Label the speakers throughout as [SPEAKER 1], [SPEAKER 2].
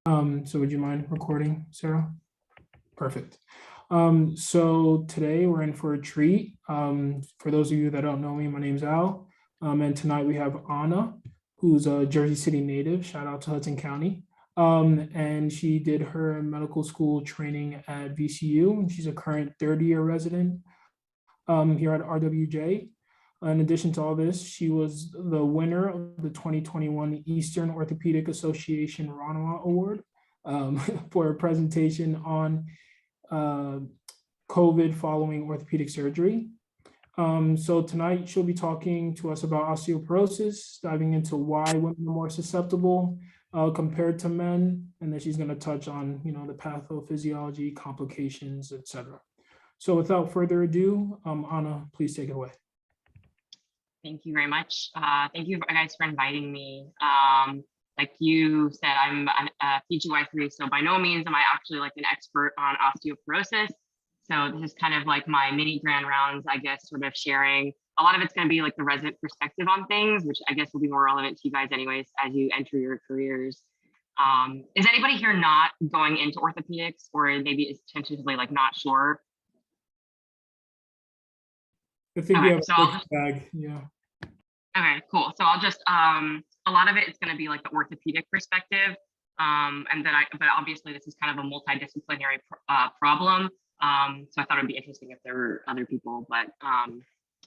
[SPEAKER 1] So would you mind recording, Sarah? Perfect. So today we're in for a treat. For those of you that don't know me, my name's Al. And tonight we have Anna, who's a Jersey City native. Shout out to Hudson County. And she did her medical school training at VCU, and she's a current third-year resident here at RWJ. In addition to all this, she was the winner of the 2021 Eastern Orthopedic Association Ranwa Award for a presentation on COVID following orthopedic surgery. So tonight she'll be talking to us about osteoporosis, diving into why women are more susceptible compared to men, and then she's going to touch on, the pathophysiology, complications, etc. So without further ado, Anna, please take it away.
[SPEAKER 2] Thank you very much. Thank you guys for inviting me. Like you said, I'm a PGY3, so by no means am I actually like an expert on osteoporosis. So this is kind of like my mini grand rounds, I guess, sort of sharing. A lot of it's going to be like the resident perspective on things, which I guess will be more relevant to you guys anyways as you enter your careers. Is anybody here not going into orthopedics, or maybe is tentatively like not sure?
[SPEAKER 1] I think we have a mixed bag, yeah.
[SPEAKER 2] Okay, cool. So I'll just, a lot of it is going to be like the orthopedic perspective. But obviously this is kind of a multidisciplinary problem. So I thought it'd be interesting if there were other people, but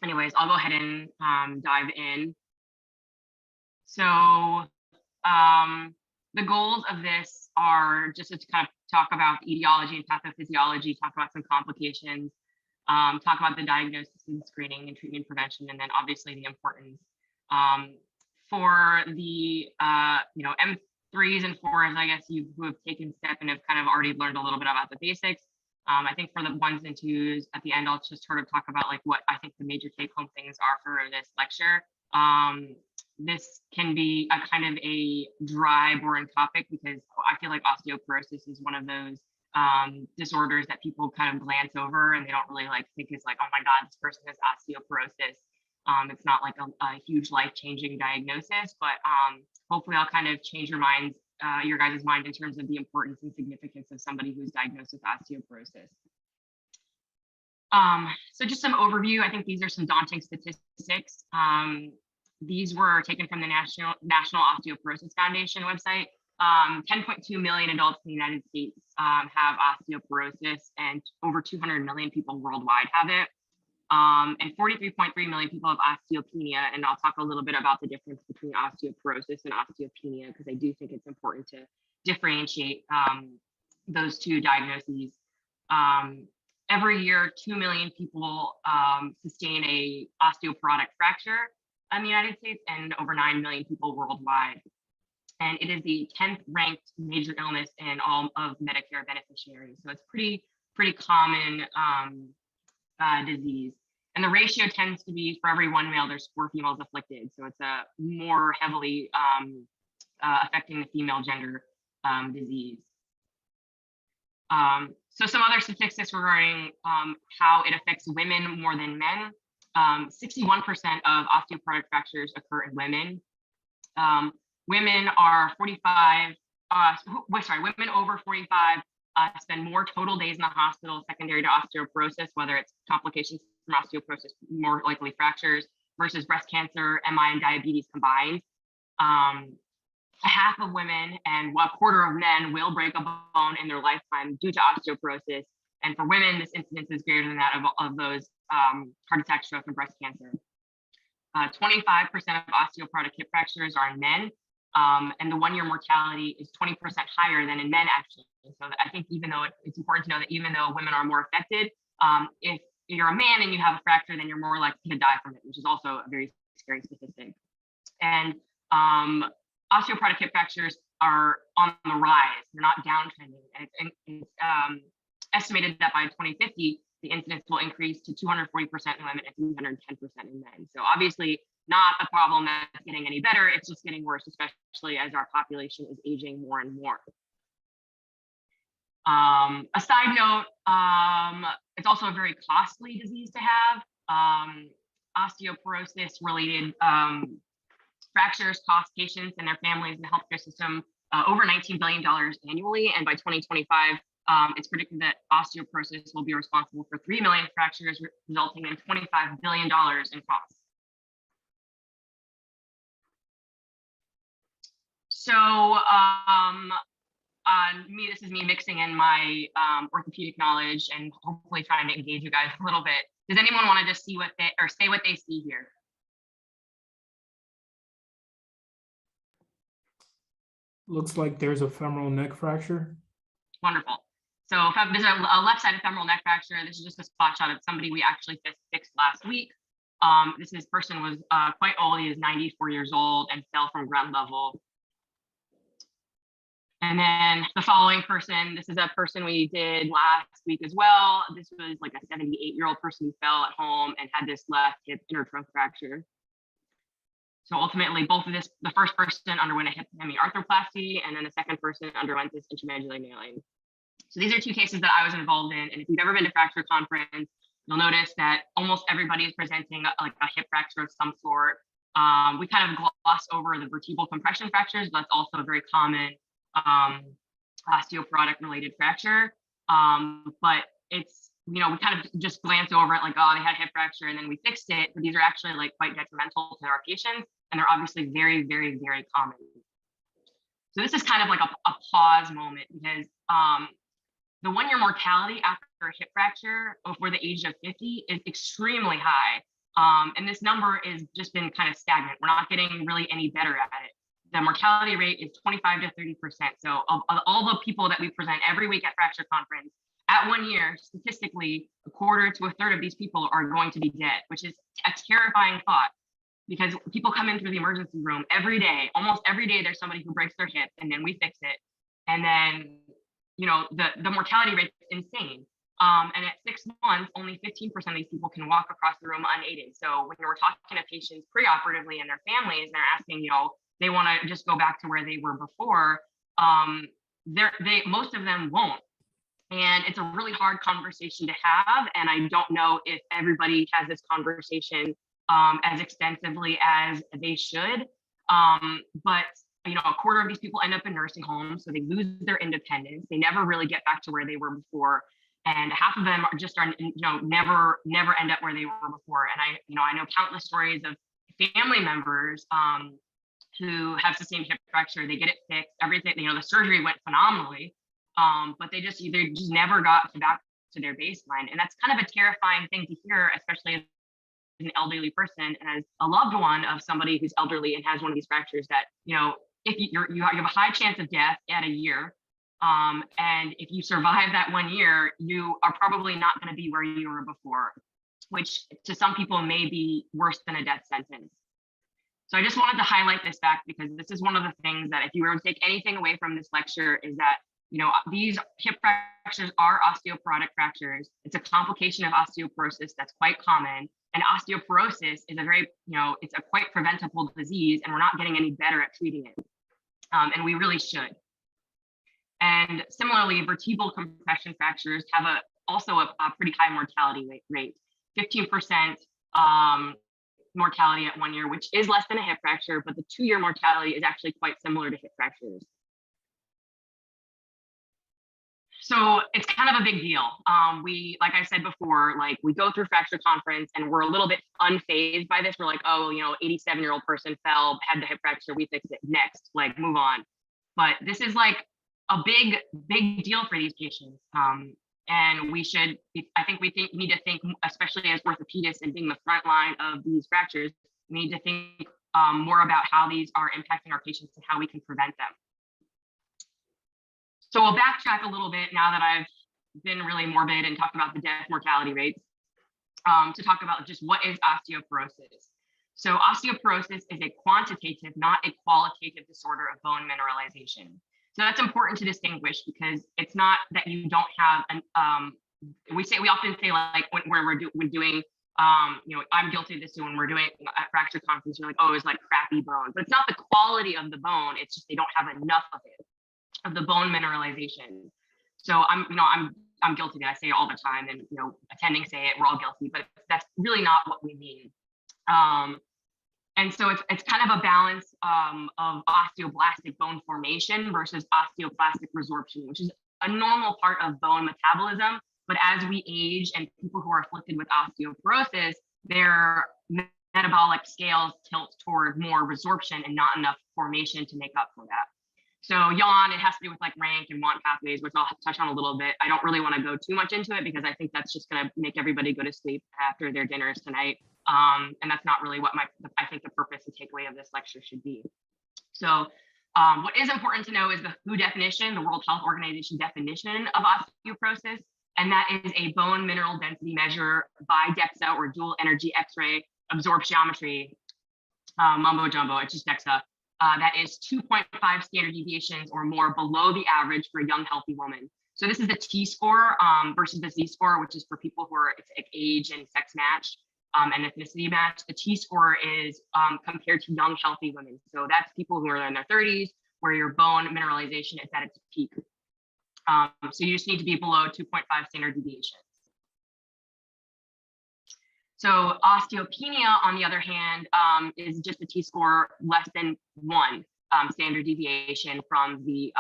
[SPEAKER 2] anyways, I'll go ahead and dive in. So the goals of this are just to kind of talk about etiology and pathophysiology, talk about some complications, talk about the diagnosis and screening and treatment prevention, and then obviously the importance. For the M3s and 4s, I guess who have taken step and have kind of already learned a little bit about the basics. I think for the 1s and 2s, at the end, I'll just sort of talk about like what I think the major take-home things are for this lecture. This can be a kind of a dry, boring topic because I feel like osteoporosis is one of those disorders that people kind of glance over and they don't really like think is like, oh my God, this person has osteoporosis. It's not like a huge life-changing diagnosis, but hopefully I'll kind of change your minds, your guys' mind in terms of the importance and significance of somebody who's diagnosed with osteoporosis. So just some overview. I think these are some daunting statistics. These were taken from the National Osteoporosis Foundation website. 10.2 million adults in the United States have osteoporosis, and over 200 million people worldwide have it. And 43.3 million people have osteopenia. And I'll talk a little bit about the difference between osteoporosis and osteopenia, because I do think it's important to differentiate those two diagnoses. Every year, 2 million people sustain a osteoporotic fracture in the United States and over 9 million people worldwide. And it is the 10th ranked major illness in all of Medicare beneficiaries. So it's pretty common disease. And the ratio tends to be for every 1 male, there's 4 females afflicted. So it's a more heavily affecting the female gender disease. So some other statistics regarding how it affects women more than men. 61% of osteoporotic fractures occur in women. Women are 45, women over 45 spend more total days in the hospital secondary to osteoporosis, whether it's complications from osteoporosis, more likely fractures, versus breast cancer, MI, and diabetes combined. Half of women and a quarter of men will break a bone in their lifetime due to osteoporosis. And for women, this incidence is greater than that of those heart attack, stroke, and breast cancer. 25% of osteoporotic hip fractures are in men. And the 1-year mortality is 20% higher than in men, actually. So I think even though it's important to know that even though women are more affected, if you're a man and you have a fracture, then you're more likely to die from it, which is also a very scary statistic. And osteoporotic hip fractures are on the rise. They're not downtrending. And it's estimated that by 2050, the incidence will increase to 240% in women and 310% in men. So obviously not a problem that's getting any better. It's just getting worse, especially as our population is aging more and more. A side note, it's also a very costly disease to have. Osteoporosis related fractures cost patients and their families and the healthcare system over $19 billion annually. And by 2025, it's predicted that osteoporosis will be responsible for 3 million fractures, resulting in $25 billion in costs. So this is me mixing in my orthopedic knowledge and hopefully trying to engage you guys a little bit. Does anyone want to just see what they, or say what they see here?
[SPEAKER 1] Looks like there's a femoral neck fracture.
[SPEAKER 2] Wonderful. So there's a left-sided femoral neck fracture. This is just a spot shot of somebody we actually fixed last week. This person was quite old. He was 94 years old and fell from ground level. And then the following person, this is a person we did last week as well. This was like a 78-year-old person who fell at home and had this left hip intertrunk fracture. So ultimately, the first person underwent a hip hemiarthroplasty, and then the second person underwent this intramedullary nailing. So these are two cases that I was involved in. And if you've ever been to Fracture Conference, you'll notice that almost everybody is presenting like a hip fracture of some sort. We kind of gloss over the vertebral compression fractures. That's also a very common osteoporotic related fracture. But it's, we kind of just glance over it like, oh, they had a hip fracture and then we fixed it. But these are actually like quite detrimental to our patients. And they're obviously very, very, very common. So this is kind of like a pause moment, because the 1-year mortality after a hip fracture before the age of 50 is extremely high. And this number has just been kind of stagnant. We're not getting really any better at it. The mortality rate is 25 to 30%. So of all the people that we present every week at Fracture Conference, at 1 year, statistically, a quarter to a third of these people are going to be dead, which is a terrifying thought, because people come in through the emergency room every day. Almost every day, there's somebody who breaks their hip, and then we fix it. And then, the mortality rate is insane. And at 6 months, only 15% of these people can walk across the room unaided. So when we're talking to patients preoperatively and their families, and they're asking, they want to just go back to where they were before, most of them won't. And it's a really hard conversation to have. And I don't know if everybody has this conversation as extensively as they should. But a quarter of these people end up in nursing homes, so they lose their independence. They never really get back to where they were before. And half of them never end up where they were before. And I know countless stories of family members who have sustained hip fracture. They get it fixed, everything, the surgery went phenomenally, but they just never got back to their baseline. And that's kind of a terrifying thing to hear, especially as an elderly person and as a loved one of somebody who's elderly and has one of these fractures, that, if you have a high chance of death at a year. And if you survive that 1 year, you are probably not going to be where you were before, which to some people may be worse than a death sentence. So I just wanted to highlight this fact, because this is one of the things that if you were to take anything away from this lecture, is that, these hip fractures are osteoporotic fractures. It's a complication of osteoporosis that's quite common. And osteoporosis is it's a quite preventable disease, and we're not getting any better at treating it. And we really should. And similarly, vertebral compression fractures have also a pretty high mortality rate, 15% mortality at 1 year, which is less than a hip fracture, but the 2-year mortality is actually quite similar to hip fractures. So it's kind of a big deal. Like I said before, we go through Fracture Conference and we're a little bit unfazed by this. We're like, oh, 87-year-old person fell, had the hip fracture, we fixed it, next, move on. But this is a big deal for these patients. And we need to think, especially as orthopedists and being the front line of these fractures, we need to think more about how these are impacting our patients and how we can prevent them. So we'll backtrack a little bit now that I've been really morbid and talked about the death mortality rates, to talk about just what is osteoporosis. So osteoporosis is a quantitative, not a qualitative disorder of bone mineralization. So that's important to distinguish, because it's not that you don't have we often say when we're doing I'm guilty of this too, when we're doing at Fracture Conference, you're like, oh, it's crappy bone, but it's not the quality of the bone, it's just they don't have enough of it, of the bone mineralization. So I'm guilty of it. I say it all the time, and attending say it, we're all guilty, but that's really not what we mean. And so it's kind of a balance of osteoblastic bone formation versus osteoclastic resorption, which is a normal part of bone metabolism. But as we age and people who are afflicted with osteoporosis, their metabolic scales tilt toward more resorption and not enough formation to make up for that. So yawn, it has to do with like rank and want pathways, which I'll touch on a little bit. I don't really want to go too much into it because I think that's just going to make everybody go to sleep after their dinners tonight. And that's not really what I think the purpose and takeaway of this lecture should be. So what is important to know is the WHO definition, the World Health Organization definition of osteoporosis, and that is a bone mineral density measure by DEXA, or dual energy X-ray absorptiometry, mumbo jumbo, it's just DEXA. That is 2.5 standard deviations or more below the average for a young, healthy woman. So this is the T-score versus the Z-score, which is for people who are like age and sex matched and ethnicity matched. The T-score is compared to young, healthy women. So that's people who are in their 30s, where your bone mineralization is at its peak. So you just need to be below 2.5 standard deviations. So osteopenia, on the other hand, is just a T-score less than 1 standard deviation from the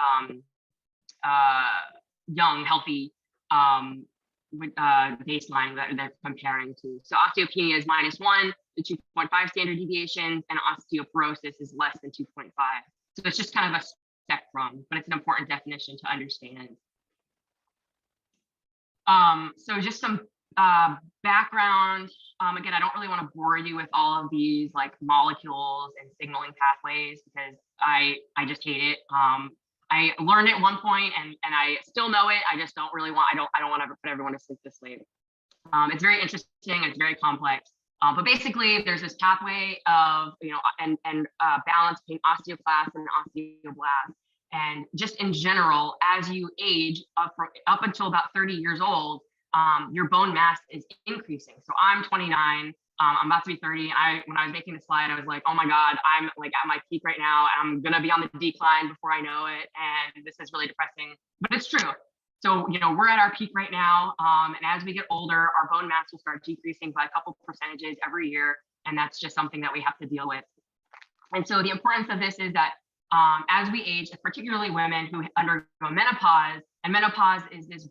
[SPEAKER 2] young, healthy baseline that they're comparing to. So osteopenia is -1 to 2.5 standard deviations, and osteoporosis is less than 2.5. So it's just kind of a spectrum, but it's an important definition to understand. So just some background. Again, I don't really want to bore you with all of these like molecules and signaling pathways because I just hate it. I learned it at one point and I still know it. I just don't really want, I don't want to put everyone to sleep this late. It's very interesting and it's very complex. But basically there's this pathway of, and balance between osteoclasts and osteoblasts. And just in general, as you age up until about 30 years old, your bone mass is increasing. So I'm 29, I'm about to be 30. When I was making the slide, I was like, oh my God, I'm like at my peak right now. I'm gonna be on the decline before I know it. And this is really depressing, but it's true. So, we're at our peak right now. And as we get older, our bone mass will start decreasing by a couple percentages every year. And that's just something that we have to deal with. And so the importance of this is that as we age, particularly women who undergo menopause, and menopause is this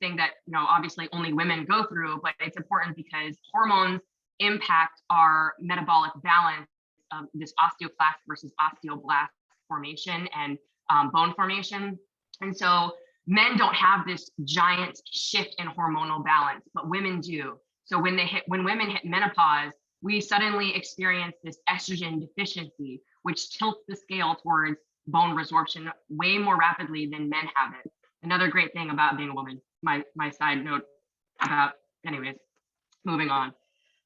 [SPEAKER 2] thing that, obviously only women go through, but it's important because hormones impact our metabolic balance of this osteoclast versus osteoblast formation and bone formation. And so men don't have this giant shift in hormonal balance, but women do. So when women hit menopause, we suddenly experience this estrogen deficiency, which tilts the scale towards bone resorption way more rapidly than men have it. Another great thing about being a woman, my side note about, anyways, moving on.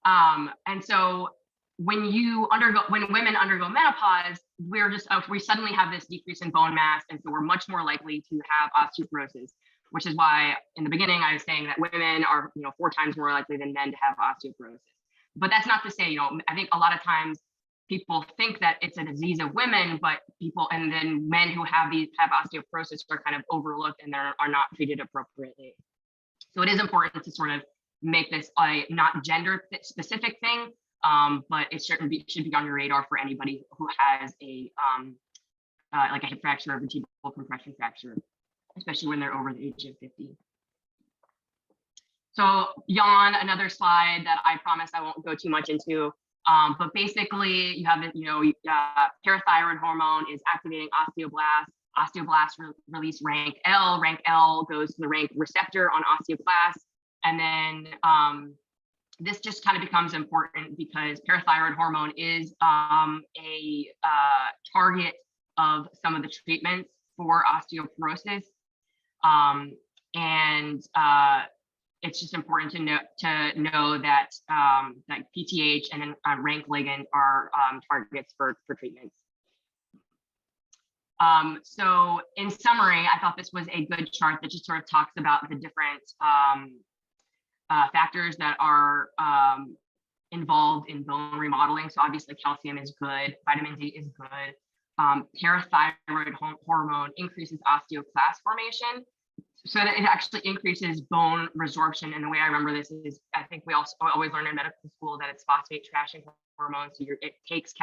[SPEAKER 2] And so when women undergo menopause, we suddenly have this decrease in bone mass. And so we're much more likely to have osteoporosis, which is why in the beginning, I was saying that women are, 4 times more likely than men to have osteoporosis. But that's not to say, I think a lot of times people think that it's a disease of women, but and then men who have osteoporosis are kind of overlooked and are not treated appropriately. So it is important to sort of make this a not gender specific thing, but it should be on your radar for anybody who has like a hip fracture or vertebral compression fracture, especially when they're over the age of 50. So yawn, another slide that I promise I won't go too much into. But basically, you have parathyroid hormone is activating osteoblasts. Osteoblasts release rank L. Rank L goes to the rank receptor on osteoclasts. And then this just kind of becomes important because parathyroid hormone is a target of some of the treatments for osteoporosis. It's just important to know that that PTH and then rank ligand are targets for treatments. So in summary, I thought this was a good chart that just sort of talks about the different factors that are involved in bone remodeling. So obviously calcium is good, vitamin D is good. Parathyroid hormone increases osteoclast formation. so that it actually increases bone resorption. And the way I remember this is, I think we also always learn in medical school that it's phosphate trashing hormone. So it takes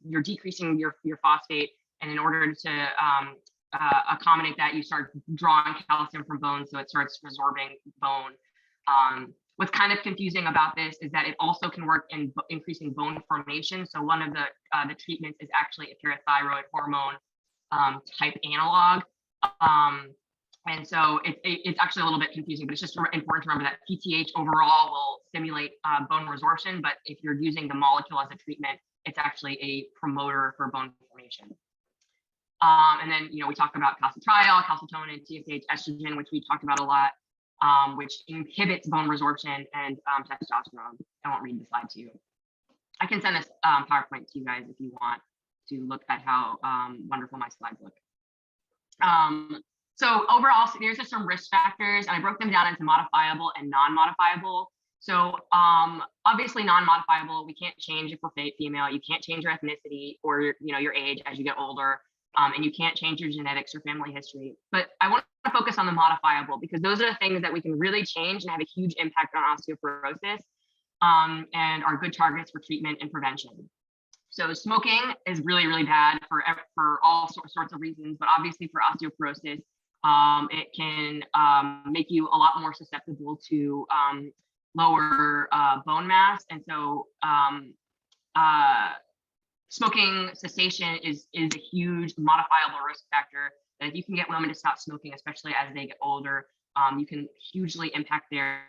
[SPEAKER 2] you're decreasing your phosphate, and in order to accommodate that, you start drawing calcium from bone, so it starts resorbing bone. What's kind of confusing about this is that it also can work in increasing bone formation. So one of the treatments is actually a parathyroid hormone type analog. And so it's actually a little bit confusing, but it's just important to remember that PTH overall will stimulate bone resorption, but if you're using the molecule as a treatment, it's actually a promoter for bone formation. And then, we talked about calcitriol, calcitonin, TSH, estrogen, which we talked about a lot, which inhibits bone resorption, and testosterone. I won't read the slide to you. I can send this PowerPoint to you guys if you want to look at how wonderful my slides look. So overall, so there's just some risk factors, and I broke them down into modifiable and non-modifiable. So obviously non-modifiable, we can't change if we're female, you can't change your ethnicity or your age as you get older, and you can't change your genetics or family history. But I want to focus on the modifiable because those are the things that we can really change and have a huge impact on osteoporosis, and are good targets for treatment and prevention. So smoking is really, really bad for all sorts of reasons, but obviously for osteoporosis, it can make you a lot more susceptible to lower bone mass. And so smoking cessation is a huge modifiable risk factor that if you can get women to stop smoking, especially as they get older, you can hugely impact their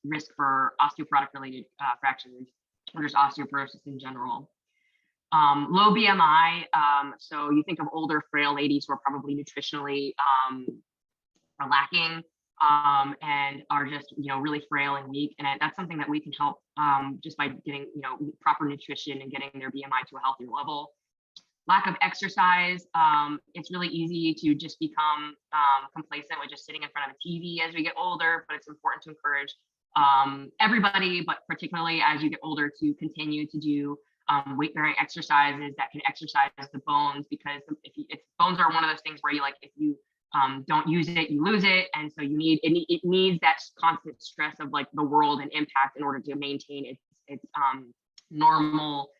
[SPEAKER 2] risk for osteoporotic related fractures or just osteoporosis in general. Low BMI, so you think of older, frail ladies who are probably nutritionally are lacking and are just really frail and weak, and that's something that we can help just by getting proper nutrition and getting their BMI to a healthier level. Lack of exercise, it's really easy to just become complacent with just sitting in front of a TV as we get older, but it's important to encourage everybody, but particularly as you get older, to continue to do weight-bearing exercises that can exercise the bones, because if bones are one of those things where if you don't use it, you lose it, and so it needs that constant stress of the world and impact in order to maintain its normal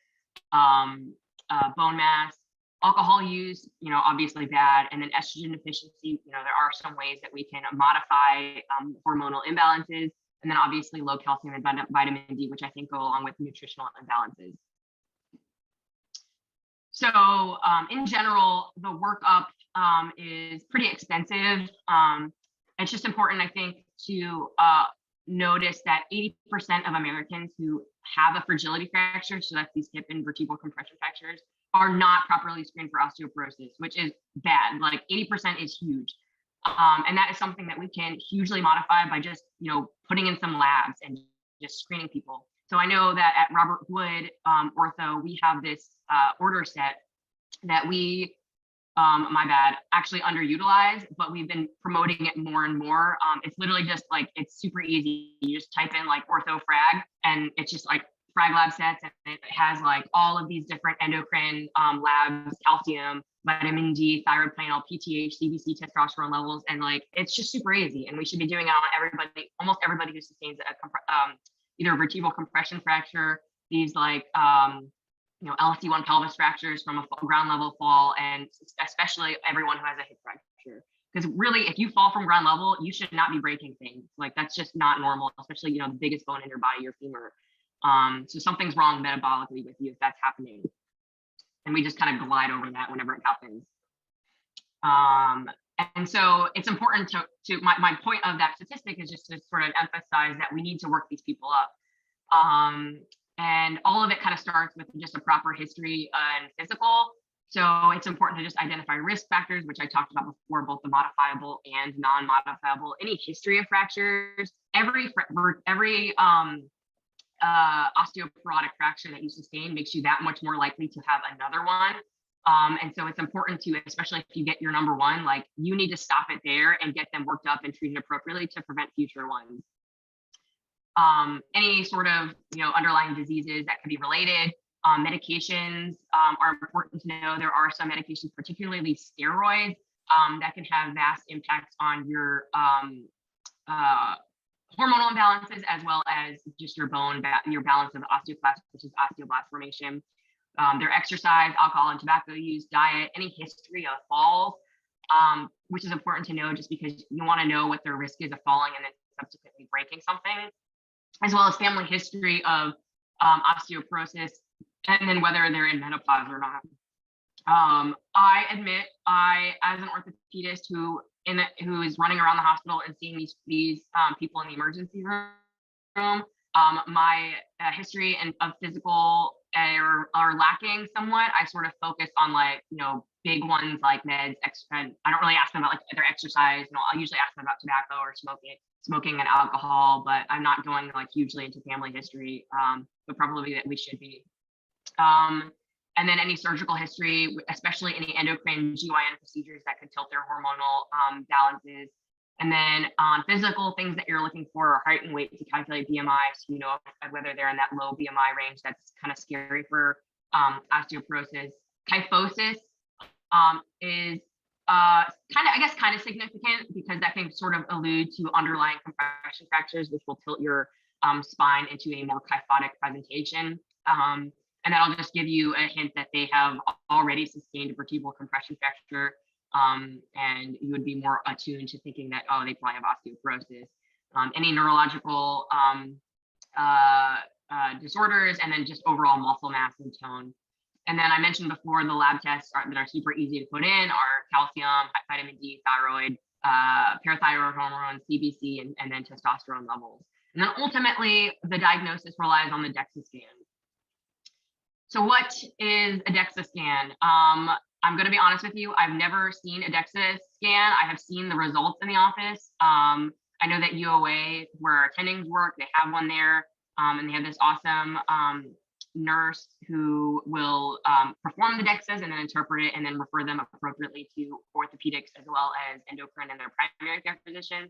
[SPEAKER 2] bone mass. Alcohol use, obviously bad, and then estrogen deficiency. There are some ways that we can modify hormonal imbalances, and then obviously low calcium and vitamin D, which I think go along with nutritional imbalances. So in general, the workup is pretty extensive. It's just important, I think, to notice that 80% of Americans who have a fragility fracture, so that's these hip and vertebral compression fractures, are not properly screened for osteoporosis, which is bad. 80% is huge. And that is something that we can hugely modify by just, putting in some labs and just screening people. So I know that at Robert Wood Ortho, we have this order set that we, actually underutilize, but we've been promoting it more and more. It's literally just it's super easy. You just type in ortho frag, and it's just frag lab sets, and it has all of these different endocrine labs, calcium, vitamin D, thyroid panel, PTH, CBC, testosterone levels, and it's just super easy. And we should be doing it on almost everybody who sustains either a vertebral compression fracture, these LC1 pelvis fractures from a ground level fall, and especially everyone who has a hip fracture. Because really, if you fall from ground level, you should not be breaking things. That's just not normal, especially the biggest bone in your body, your femur. So something's wrong metabolically with you if that's happening. And we just kind of glide over that whenever it happens. And so it's important to my point of that statistic is just to sort of emphasize that we need to work these people up. And all of it kind of starts with just a proper history and physical. So it's important to just identify risk factors, which I talked about before, both the modifiable and non-modifiable. Any history of fractures, every osteoporotic fracture that you sustain makes you that much more likely to have another one. And so it's important to, especially if you get your number one, you need to stop it there and get them worked up and treated appropriately to prevent future ones. Any sort of underlying diseases that could be related. Medications are important to know. There are some medications, particularly steroids, that can have vast impacts on your hormonal imbalances, as well as just your your balance of osteoclast, which is osteoblast formation. Their exercise, alcohol and tobacco use, diet, any history of falls, which is important to know just because you want to know what their risk is of falling and then subsequently breaking something, as well as family history of osteoporosis, and then whether they're in menopause or not. I admit, as an orthopedist who is running around the hospital and seeing these people in the emergency room, my history and of physical are lacking somewhat. I sort of focus on, like, big ones like meds. I don't really ask them about like their exercise. I'll usually ask them about tobacco or smoking and alcohol, but I'm not going like hugely into family history, but probably that we should be. And then any surgical history, especially any endocrine GYN procedures that could tilt their hormonal balances. And then physical things that you're looking for are height and weight to calculate BMI, so you know whether they're in that low BMI range. That's kind of scary for osteoporosis. Kyphosis is kind of significant because that can sort of allude to underlying compression fractures, which will tilt your spine into a more kyphotic presentation. And that'll just give you a hint that they have already sustained a vertebral compression fracture, and you would be more attuned to thinking that, oh, they probably have osteoporosis. Any neurological disorders, and then just overall muscle mass and tone. And then I mentioned before, the lab tests that are super easy to put in are calcium, vitamin D, thyroid, parathyroid hormone, CBC, and then testosterone levels. And then ultimately, the diagnosis relies on the DEXA scan. So what is a DEXA scan? I'm going to be honest with you. I've never seen a DEXA scan. I have seen the results in the office. I know that UOA, where our attendings work, they have one there, and they have this awesome nurse who will perform the DEXAs and then interpret it and then refer them appropriately to orthopedics as well as endocrine and their primary care physician.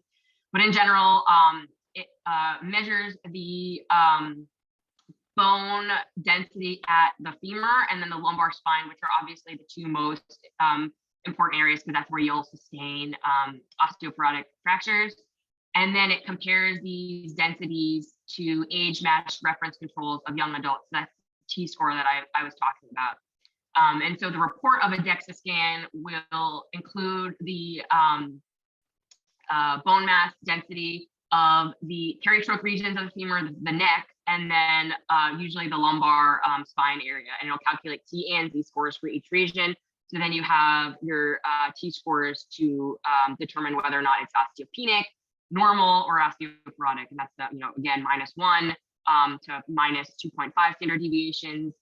[SPEAKER 2] But in general, it measures the bone density at the femur and then the lumbar spine, which are obviously the two most important areas because that's where you'll sustain osteoporotic fractures. And then it compares these densities to age-matched reference controls of young adults. That's the T-score that I was talking about. And so the report of a DEXA scan will include the bone mass density of the peritrophic regions of the femur, the neck, and then usually the lumbar spine area. And it'll calculate T and Z scores for each region. So then you have your T scores to determine whether or not it's osteopenic, normal, or osteoporotic. And that's again, -1 to -2.5 standard deviations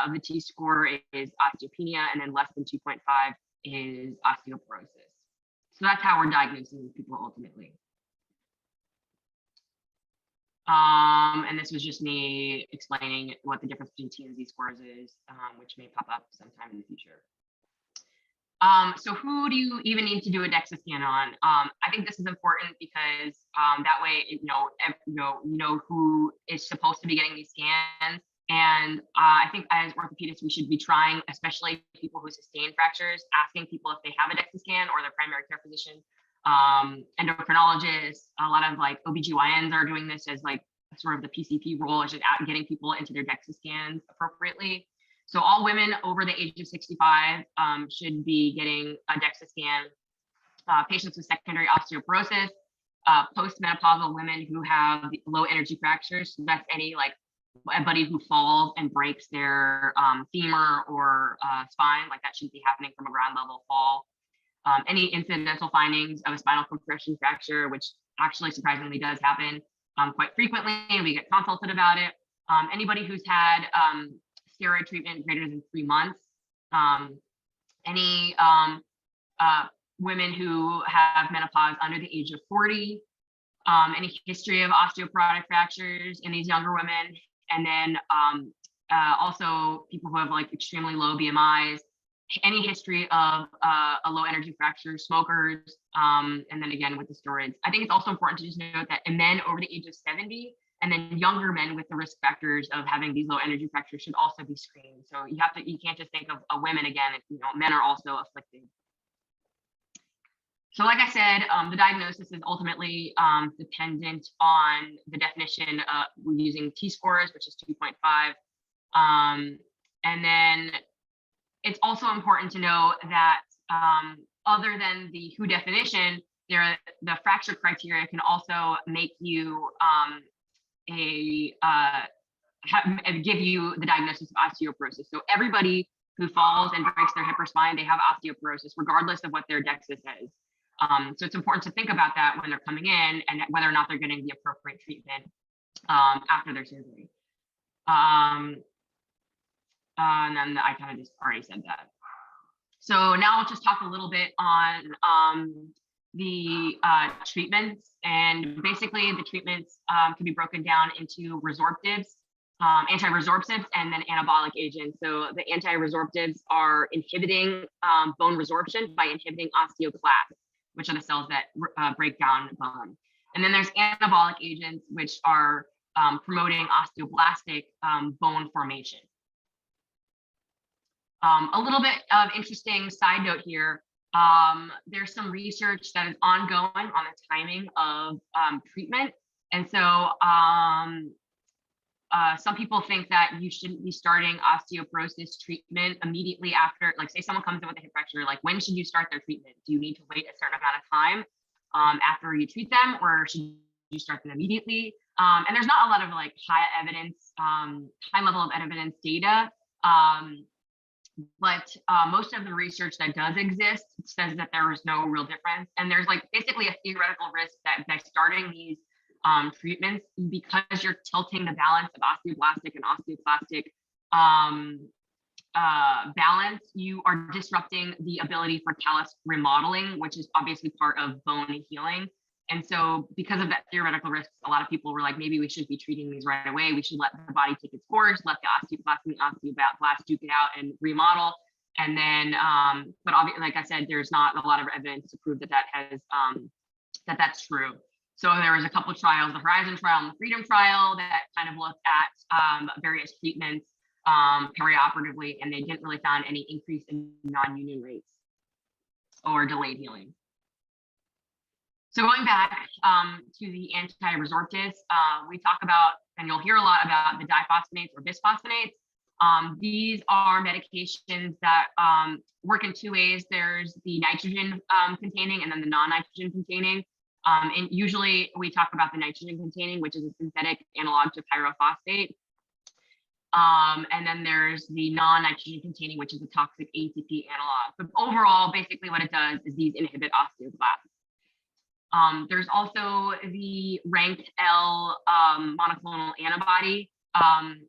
[SPEAKER 2] of the T score is osteopenia, and then less than 2.5 is osteoporosis. So that's how we're diagnosing these people ultimately. And this was just me explaining what the difference between T and Z scores is, which may pop up sometime in the future. So who do you even need to do a DEXA scan on? I think this is important because that way, you know who is supposed to be getting these scans. And I think as orthopedists, we should be trying, especially people who sustain fractures, asking people if they have a DEXA scan or their primary care physician. Endocrinologists, a lot of like OBGYNs are doing this as like sort of the PCP role, is just getting people into their DEXA scans appropriately. So all women over the age of 65 should be getting a DEXA scan. Patients with secondary osteoporosis, postmenopausal women who have low energy fractures, so that's anybody who falls and breaks their femur or spine, like that shouldn't be happening from a ground level fall. Any incidental findings of a spinal compression fracture, which actually surprisingly does happen quite frequently, and we get consulted about it. Anybody who's had steroid treatment greater than 3 months, any women who have menopause under the age of 40, any history of osteoporotic fractures in these younger women, and then also people who have like extremely low BMIs, any history of a low energy fracture, smokers, and then again with the steroids. I think it's also important to just note that in men over the age of 70, and then younger men with the risk factors of having these low energy fractures should also be screened. So you can't just think of women again, men are also afflicted. So like I said, the diagnosis is ultimately dependent on the definition. We're using T-scores, which is 2.5. And then it's also important to know that other than the WHO definition, the fracture criteria can also make you give you the diagnosis of osteoporosis. So everybody who falls and breaks their hip or spine, they have osteoporosis, regardless of what their DEXA says. So it's important to think about that when they're coming in and whether or not they're getting the appropriate treatment after their surgery. And then I kind of just already said that. So now I'll just talk a little bit on the treatments. And basically the treatments can be broken down into resorptives, anti-resorptives, and then anabolic agents. So the anti-resorptives are inhibiting bone resorption by inhibiting osteoclasts, which are the cells that break down bone. And then there's anabolic agents, which are promoting osteoblastic bone formation. A little bit of interesting side note here. There's some research that is ongoing on the timing of treatment. And so some people think that you shouldn't be starting osteoporosis treatment immediately after, like say someone comes in with a hip fracture, like when should you start their treatment? Do you need to wait a certain amount of time after you treat them, or should you start them immediately? And there's not a lot of like high level of evidence data. But most of the research that does exist says that there is no real difference. And there's like basically a theoretical risk that by starting these treatments, because you're tilting the balance of osteoblastic and osteoclastic balance, you are disrupting the ability for callus remodeling, which is obviously part of bone healing. And so because of that theoretical risk, a lot of people were like, maybe we should be treating these right away. We should let the body take its course, let the osteoclast and the osteoblast duke it out and remodel. And then, but obviously, like I said, there's not a lot of evidence to prove that that's true. So there was a couple of trials, the Horizon trial and the Freedom trial, that kind of looked at various treatments perioperatively, and they didn't really find any increase in non-union rates or delayed healing. So going back to the anti-resorptives, we talk about, and you'll hear a lot about the diphosphonates or bisphosphonates. These are medications that work in two ways. There's the nitrogen containing and then the non-nitrogen containing. And usually we talk about the nitrogen containing, which is a synthetic analog to pyrophosphate. And then there's the non-nitrogen containing, which is a toxic ATP analog. But overall, basically what it does is these inhibit osteoblasts. There's also the RANK-L monoclonal antibody.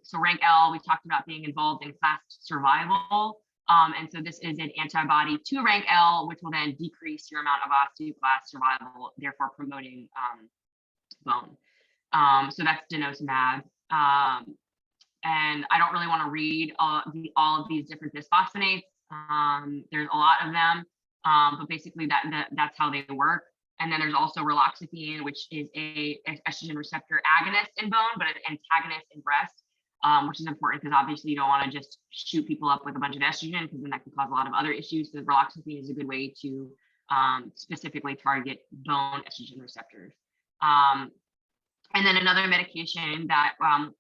[SPEAKER 2] So RANK-L, we talked about being involved in class survival. And so this is an antibody to RANK-L, which will then decrease your amount of osteoclast survival, therefore promoting bone. So that's denosumab. And I don't really want to read all of these different bisphosphonates. There's a lot of them, but basically that's how they work. And then there's also raloxifene, which is a estrogen receptor agonist in bone, but an antagonist in breast, which is important because obviously you don't want to just shoot people up with a bunch of estrogen, because then that can cause a lot of other issues. So raloxifene is a good way to specifically target bone estrogen receptors. And then another medication that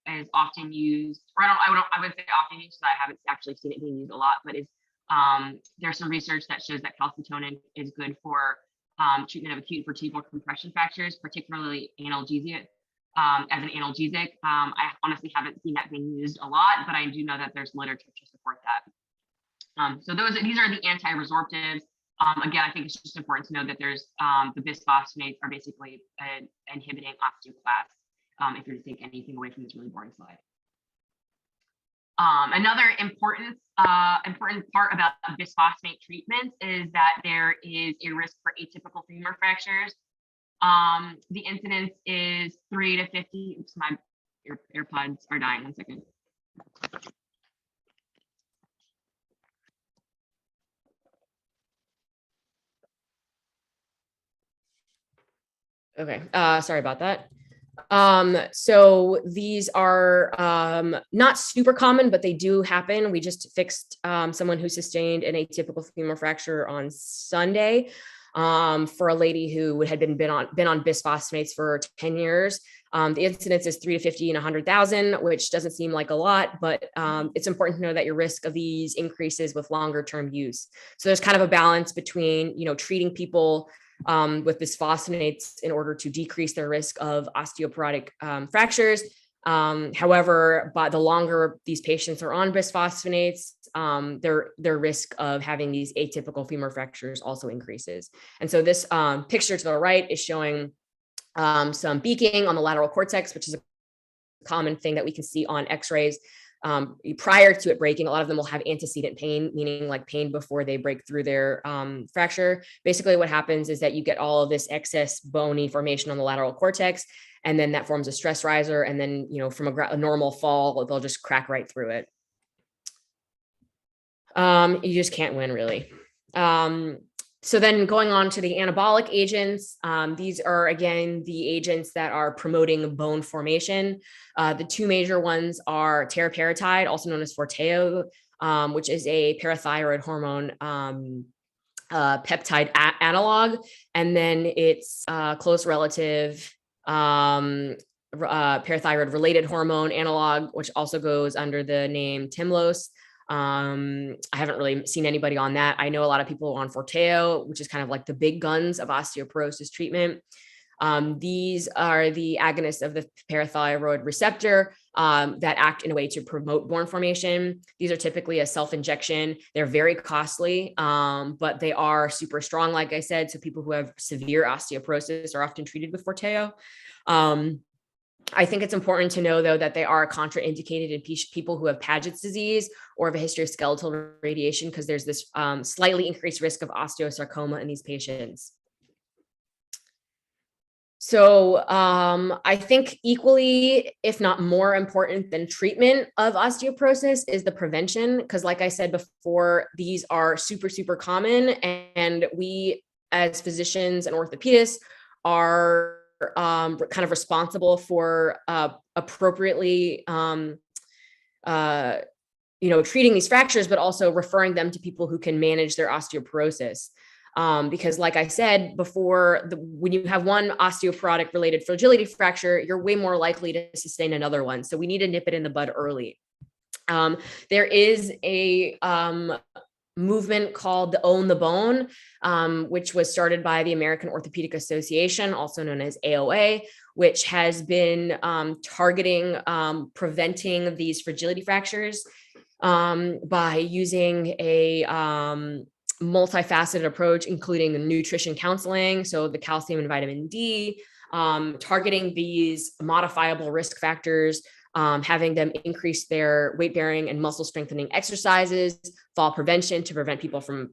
[SPEAKER 2] is often used, or I wouldn't say often used, because I haven't actually seen it being used a lot, but is there's some research that shows that calcitonin is good for treatment of acute vertebral compression fractures, particularly analgesia. As an analgesic, I honestly haven't seen that being used a lot, but I do know that there's literature to support that. So these are the anti-resorptives. Again, I think it's just important to know that there's the bisphosphonates are basically inhibiting osteoclasts, if you're to take anything away from this really boring slide. Another important part about bisphosphonate treatments is that there is a risk for atypical femur fractures. The incidence is 3 to 50. Oops, my AirPods are dying. 1 second.
[SPEAKER 3] Okay, sorry about that. So these are not super common, but they do happen. We just fixed someone who sustained an atypical femur fracture on Sunday. For a lady who had been on bisphosphonates for 10 years. The incidence is 3 to 50 in 100,000, which doesn't seem like a lot, but it's important to know that your risk of these increases with longer term use. So there's kind of a balance between, treating people with bisphosphonates in order to decrease their risk of osteoporotic fractures. However, by the longer these patients are on bisphosphonates, their risk of having these atypical femur fractures also increases. And so this picture to the right is showing some beaking on the lateral cortex, which is a common thing that we can see on x-rays. Prior to it breaking, a lot of them will have antecedent pain, meaning like pain before they break through their fracture. Basically what happens is that you get all of this excess bony formation on the lateral cortex, and then that forms a stress riser. And then, from a normal fall, they'll just crack right through it. You just can't win, really. So then going on to the anabolic agents, these are, again, the agents that are promoting bone formation. The two major ones are teriparatide, also known as Forteo, which is a parathyroid hormone peptide analog, and then its close relative, parathyroid related hormone analog, which also goes under the name Tymlos. I haven't really seen anybody on that. I know a lot of people on Forteo, which is kind of like the big guns of osteoporosis treatment. These are the agonists of the parathyroid receptor that act in a way to promote bone formation. These are typically a self-injection. They're very costly, but they are super strong, like I said. So people who have severe osteoporosis are often treated with Forteo. I think it's important to know, though, that they are contraindicated in people who have Paget's disease or have a history of skeletal radiation, because there's this slightly increased risk of osteosarcoma in these patients. So I think equally, if not more important than treatment of osteoporosis, is the prevention, because like I said before, these are super, super common. And we as physicians and orthopedists are kind of responsible for appropriately treating these fractures, but also referring them to people who can manage their osteoporosis. Because like I said before, when you have one osteoporotic related fragility fracture, you're way more likely to sustain another one. So we need to nip it in the bud early. There is a movement called the Own the Bone, which was started by the American Orthopedic Association, also known as AOA, which has been targeting preventing these fragility fractures by using a multifaceted approach, including the nutrition counseling, so the calcium and vitamin D, targeting these modifiable risk factors, having them increase their weight bearing and muscle strengthening exercises, fall prevention to prevent people from,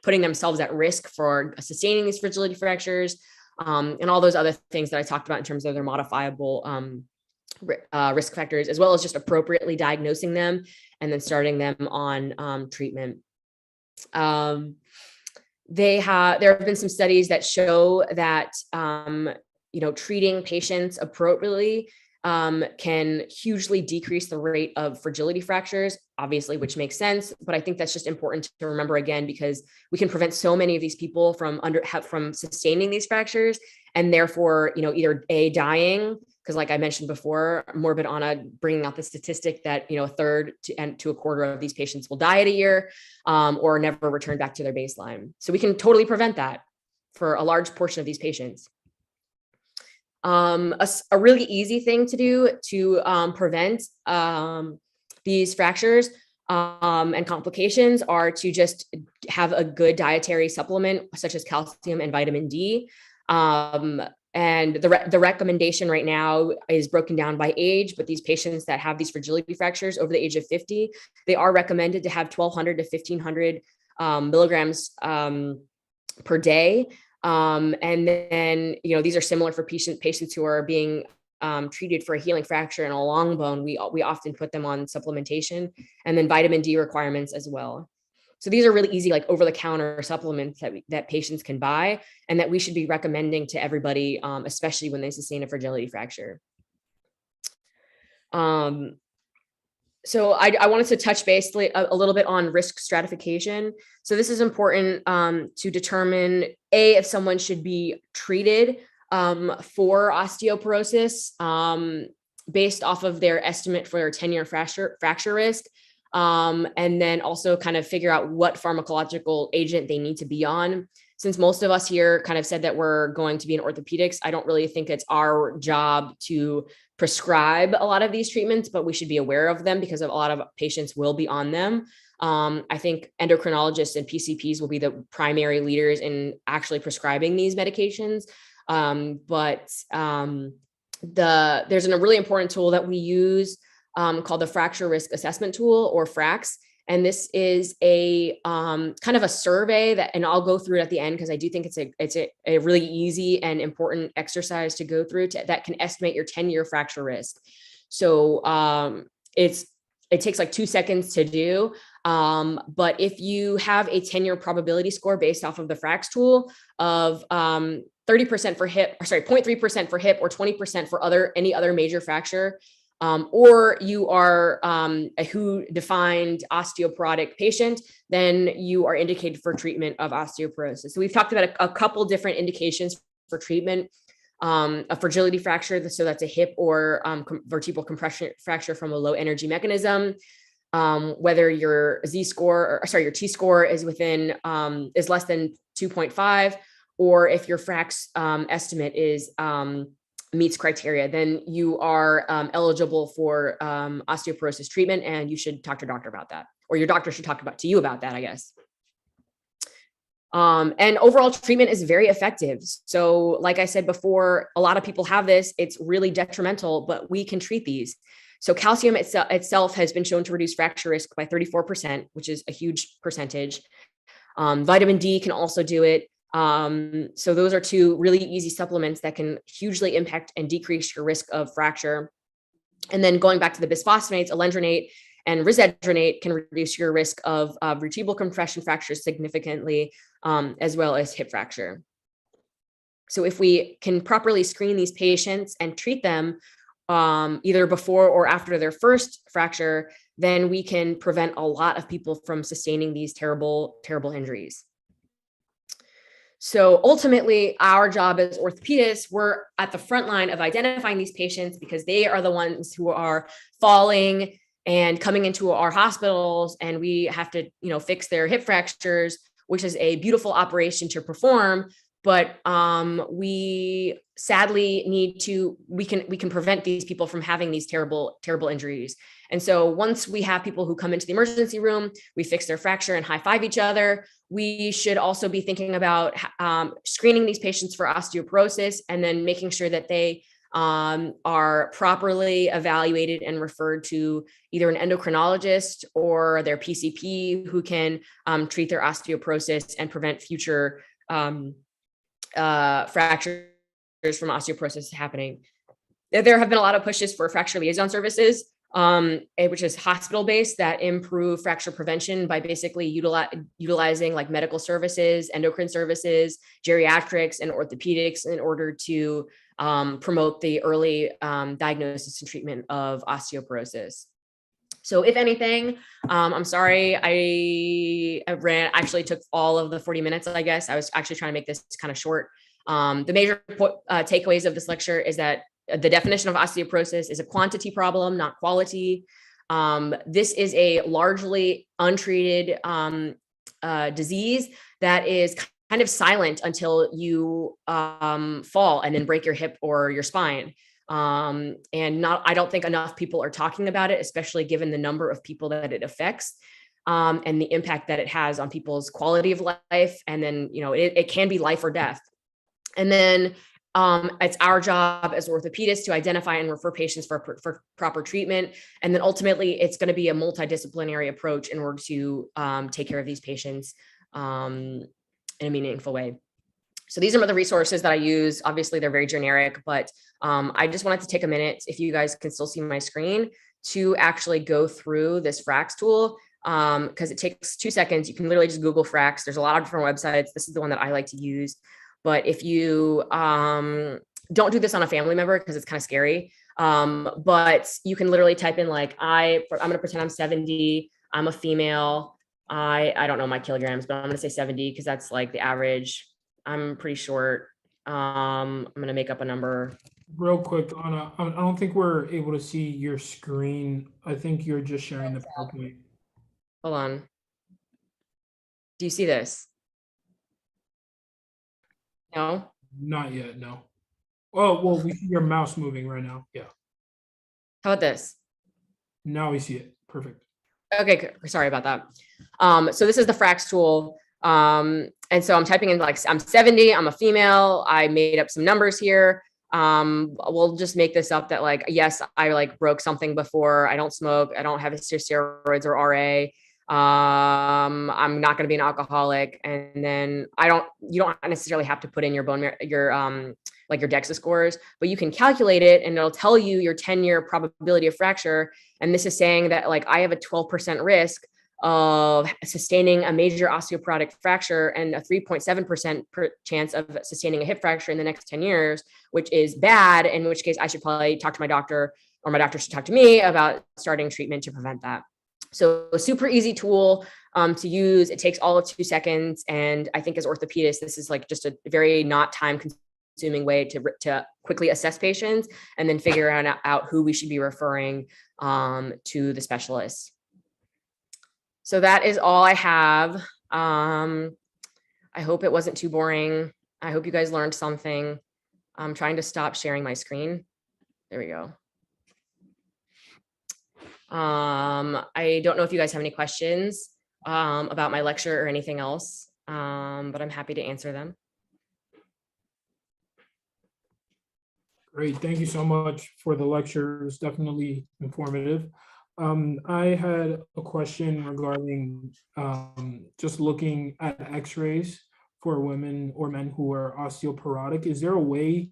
[SPEAKER 3] putting themselves at risk for sustaining these fragility fractures, and all those other things that I talked about in terms of their modifiable risk factors, as well as just appropriately diagnosing them and then starting them on treatment. There have been some studies that show that, treating patients appropriately can hugely decrease the rate of fragility fractures, obviously, which makes sense. But I think that's just important to remember, again, because we can prevent so many of these people from sustaining these fractures, and therefore, either dying, because like I mentioned before, Morbid Anna bringing out the statistic that, a third to a quarter of these patients will die at a year, or never return back to their baseline. So we can totally prevent that for a large portion of these patients. A really easy thing to do to prevent these fractures and complications are to just have a good dietary supplement, such as calcium and vitamin D. And the recommendation right now is broken down by age, but these patients that have these fragility fractures over the age of 50, they are recommended to have 1,200 to 1,500 milligrams per day. And then, these are similar for patients who are being treated for a healing fracture in a long bone. We often put them on supplementation, and then vitamin D requirements as well. So these are really easy, like over-the-counter supplements that patients can buy, and that we should be recommending to everybody, especially when they sustain a fragility fracture. So I wanted to touch base a little bit on risk stratification. So this is important to determine if someone should be treated for osteoporosis based off of their estimate for their 10-year fracture risk. And then also kind of figure out what pharmacological agent they need to be on. Since most of us here kind of said that we're going to be in orthopedics, I don't really think it's our job to prescribe a lot of these treatments, but we should be aware of them because a lot of patients will be on them. I think endocrinologists and PCPs will be the primary leaders in actually prescribing these medications. There's a really important tool that we use called the Fracture Risk Assessment Tool, or FRAX. And this is a kind of a survey that, and I'll go through it at the end because I do think it's a really easy and important exercise to go through that can estimate your 10-year fracture risk. So it takes like 2 seconds to do. But if you have a 10-year probability score based off of the FRAX tool of 30% for hip, 0.3% for hip, or 20% for any other major fracture, or you are a WHO-defined osteoporotic patient, then you are indicated for treatment of osteoporosis. So we've talked about a couple different indications for treatment. A fragility fracture, so that's a hip or vertebral compression fracture from a low energy mechanism. Whether your your T-score is is less than 2.5, or if your FRAX estimate meets criteria, then you are eligible for osteoporosis treatment, and you should talk to your doctor about that, or your doctor should talk to you about that, I guess. And overall treatment is very effective. So like I said before, a lot of people have this, it's really detrimental, but we can treat these. So calcium itself has been shown to reduce fracture risk by 34%, which is a huge percentage. Vitamin D can also do it. So those are two really easy supplements that can hugely impact and decrease your risk of fracture. And then going back to the bisphosphonates, alendronate and risedronate can reduce your risk of vertebral compression fractures significantly, as well as hip fracture. So if we can properly screen these patients and treat them either before or after their first fracture, then we can prevent a lot of people from sustaining these terrible, terrible injuries. So ultimately, our job as orthopedists, we're at the front line of identifying these patients because they are the ones who are falling and coming into our hospitals, and we have to, fix their hip fractures, which is a beautiful operation to perform. But we sadly we can prevent these people from having these terrible, terrible injuries. And so once we have people who come into the emergency room, we fix their fracture and high five each other. We should also be thinking about screening these patients for osteoporosis, and then making sure that they are properly evaluated and referred to either an endocrinologist or their PCP, who can treat their osteoporosis and prevent future fractures from osteoporosis happening. There have been a lot of pushes for fracture liaison services, which is hospital-based, that improve fracture prevention by basically utilizing like medical services, endocrine services, geriatrics, and orthopedics in order to promote the early diagnosis and treatment of osteoporosis. So if anything, I'm sorry, I actually took all of the 40 minutes, I guess. I was actually trying to make this kind of short. The major takeaways of this lecture is that the definition of osteoporosis is a quantity problem, not quality. This is a largely untreated disease that is kind of silent until you fall and then break your hip or your spine. I don't think enough people are talking about it, especially given the number of people that it affects, and the impact that it has on people's quality of life. And then, it can be life or death. And then it's our job as orthopedists to identify and refer patients for proper treatment. And then ultimately, it's going to be a multidisciplinary approach in order to take care of these patients in a meaningful way. So these are the resources that I use. Obviously, they're very generic, but I just wanted to take a minute, if you guys can still see my screen, to actually go through this FRAX tool, because it takes 2 seconds. You can literally just Google FRAX. There's a lot of different websites. This is the one that I like to use. But if you don't do this on a family member, because it's kind of scary, But you can literally type in like, I'm going to pretend I'm 70. I'm a female. I don't know my kilograms, but I'm going to say 70 because that's like the average. I'm pretty short. I'm going to make up a number.
[SPEAKER 1] Real quick, Anna, I don't think we're able to see your screen. I think you're just sharing the PowerPoint.
[SPEAKER 3] Hold on. Do you see this? No?
[SPEAKER 1] Not yet, no. Oh, well, we see your mouse moving right now. Yeah,
[SPEAKER 3] How about this?
[SPEAKER 1] now we see it. Perfect.
[SPEAKER 3] Okay, sorry about that. So this is the Frax tool. And so I'm typing in like, I'm 70, I'm a female. I made up some numbers here. We'll just make this up that like, yes, I like broke something before. I don't smoke. I don't have steroids or RA. I'm not going to be an alcoholic. And then you don't necessarily have to put in your bone marrow, like your DEXA scores, but you can calculate it and it'll tell you your 10-year probability of fracture. And this is saying that like, I have a 12% risk of sustaining a major osteoporotic fracture and a 3.7% chance of sustaining a hip fracture in the next 10 years, which is bad, in which case I should probably talk to my doctor, or my doctor should talk to me about starting treatment to prevent that. So a super easy tool to use. It takes all of 2 seconds. And I think as orthopedists, this is like just a very not time consuming way to quickly assess patients and then figure out who we should be referring to the specialists. So that is all I have. I hope it wasn't too boring. I hope you guys learned something. I'm trying to stop sharing my screen. There we go. I don't know if you guys have any questions about my lecture or anything else, but I'm happy to answer them.
[SPEAKER 1] Great. Thank you so much for the lecture. It was definitely informative. I had a question regarding just looking at x-rays for women or men who are osteoporotic. Is there a way